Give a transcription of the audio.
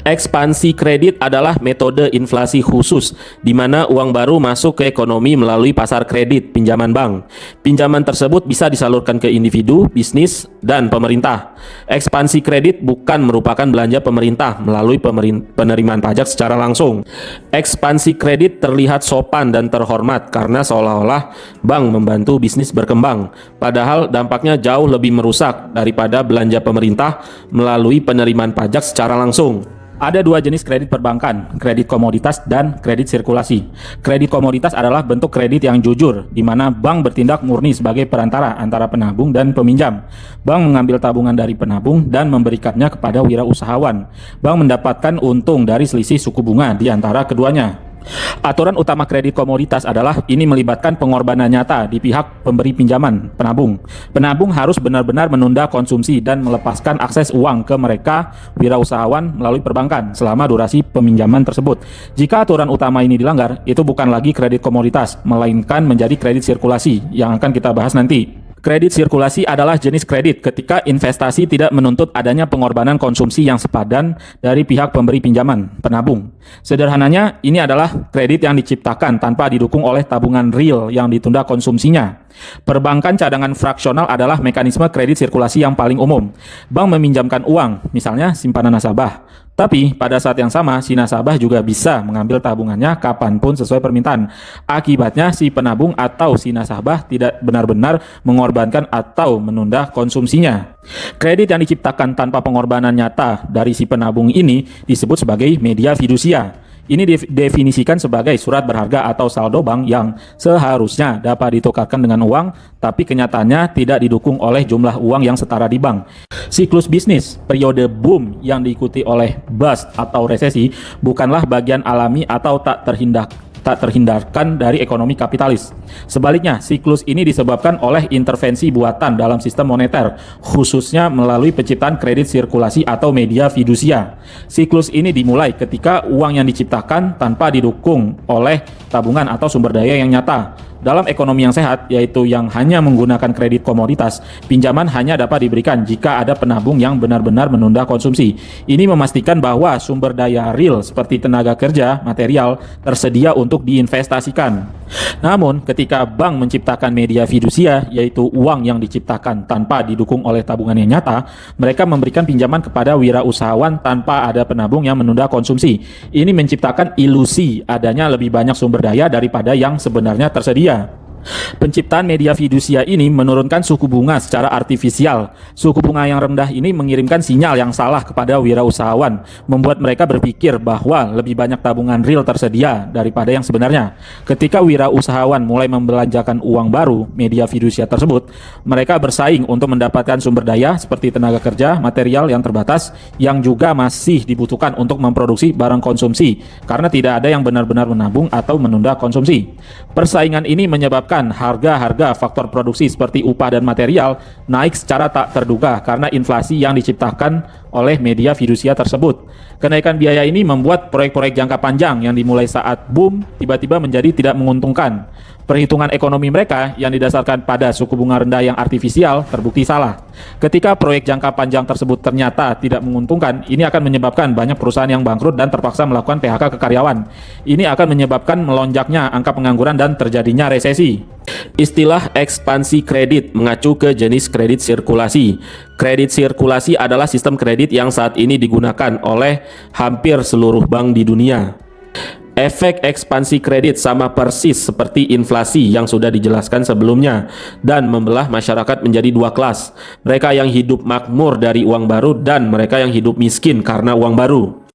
Ekspansi kredit adalah metode inflasi khusus di mana uang baru masuk ke ekonomi melalui pasar kredit pinjaman bank. Pinjaman tersebut bisa disalurkan ke individu, bisnis, dan pemerintah. Ekspansi kredit bukan merupakan belanja pemerintah melalui penerimaan pajak secara langsung. Ekspansi kredit terlihat sopan dan terhormat karena seolah-olah bank membantu bisnis berkembang, padahal dampaknya jauh lebih merusak daripada belanja pemerintah melalui penerimaan pajak secara langsung. Ada dua jenis kredit perbankan, kredit komoditas dan kredit sirkulasi. Kredit komoditas adalah bentuk kredit yang jujur, di mana bank bertindak murni sebagai perantara antara penabung dan peminjam. Bank mengambil tabungan dari penabung dan memberikannya kepada wirausahawan. Bank mendapatkan untung dari selisih suku bunga di antara keduanya. Aturan utama kredit komoditas adalah ini melibatkan pengorbanan nyata di pihak pemberi pinjaman, penabung. Penabung harus benar-benar menunda konsumsi dan melepaskan akses uang ke mereka, wirausahawan, melalui perbankan selama durasi peminjaman tersebut. Jika aturan utama ini dilanggar, itu bukan lagi kredit komoditas, melainkan menjadi kredit sirkulasi yang akan kita bahas nanti. Kredit sirkulasi adalah jenis kredit ketika investasi tidak menuntut adanya pengorbanan konsumsi yang sepadan dari pihak pemberi pinjaman, penabung. Sederhananya, ini adalah kredit yang diciptakan tanpa didukung oleh tabungan real yang ditunda konsumsinya. Perbankan cadangan fraksional adalah mekanisme kredit sirkulasi yang paling umum. Bank meminjamkan uang, misalnya simpanan nasabah. Tapi pada saat yang sama, si nasabah juga bisa mengambil tabungannya kapanpun sesuai permintaan. Akibatnya si penabung atau si nasabah tidak benar-benar mengorbankan atau menunda konsumsinya. Kredit yang diciptakan tanpa pengorbanan nyata dari si penabung ini disebut sebagai media fidusia. Ini didefinisikan sebagai surat berharga atau saldo bank yang seharusnya dapat ditukarkan dengan uang, tapi kenyataannya tidak didukung oleh jumlah uang yang setara di bank. Siklus bisnis, periode boom yang diikuti oleh bust atau resesi, bukanlah bagian alami atau tak terhindarkan dari ekonomi kapitalis. Sebaliknya, siklus ini disebabkan oleh intervensi buatan dalam sistem moneter, khususnya melalui penciptaan kredit sirkulasi atau media fidusia. Siklus ini dimulai ketika uang yang diciptakan tanpa didukung oleh tabungan atau sumber daya yang nyata. Dalam ekonomi yang sehat, yaitu yang hanya menggunakan kredit komoditas, pinjaman hanya dapat diberikan jika ada penabung yang benar-benar menunda konsumsi. Ini memastikan bahwa sumber daya real seperti tenaga kerja, material, tersedia untuk diinvestasikan. Namun, ketika bank menciptakan media fidusia, yaitu uang yang diciptakan tanpa didukung oleh tabungan yang nyata, mereka memberikan pinjaman kepada wirausahawan tanpa ada penabung yang menunda konsumsi. Ini menciptakan ilusi adanya lebih banyak sumber daya daripada yang sebenarnya tersedia. Penciptaan media fidusia ini menurunkan suku bunga secara artifisial. Suku bunga yang rendah ini mengirimkan sinyal yang salah kepada wirausahawan, membuat mereka berpikir bahwa lebih banyak tabungan real tersedia daripada yang sebenarnya. Ketika wirausahawan mulai membelanjakan uang baru, media fidusia tersebut, mereka bersaing untuk mendapatkan sumber daya seperti tenaga kerja, material yang terbatas, yang juga masih dibutuhkan untuk memproduksi barang konsumsi, karena tidak ada yang benar-benar menabung atau menunda konsumsi. Persaingan ini menyebabkan harga-harga faktor produksi seperti upah dan material naik secara tak terduga karena inflasi yang diciptakan oleh media fidusia tersebut. Kenaikan biaya ini membuat proyek-proyek jangka panjang yang dimulai saat boom tiba-tiba menjadi tidak menguntungkan. Perhitungan ekonomi mereka yang didasarkan pada suku bunga rendah yang artifisial terbukti salah. Ketika proyek jangka panjang tersebut ternyata tidak menguntungkan, ini akan menyebabkan banyak perusahaan yang bangkrut dan terpaksa melakukan PHK ke karyawan. Ini akan menyebabkan melonjaknya angka pengangguran dan terjadinya resesi. Istilah ekspansi kredit mengacu ke jenis kredit sirkulasi. Kredit sirkulasi adalah sistem kredit yang saat ini digunakan oleh hampir seluruh bank di dunia. Efek ekspansi kredit sama persis seperti inflasi yang sudah dijelaskan sebelumnya dan membelah masyarakat menjadi dua kelas. Mereka yang hidup makmur dari uang baru dan mereka yang hidup miskin karena uang baru.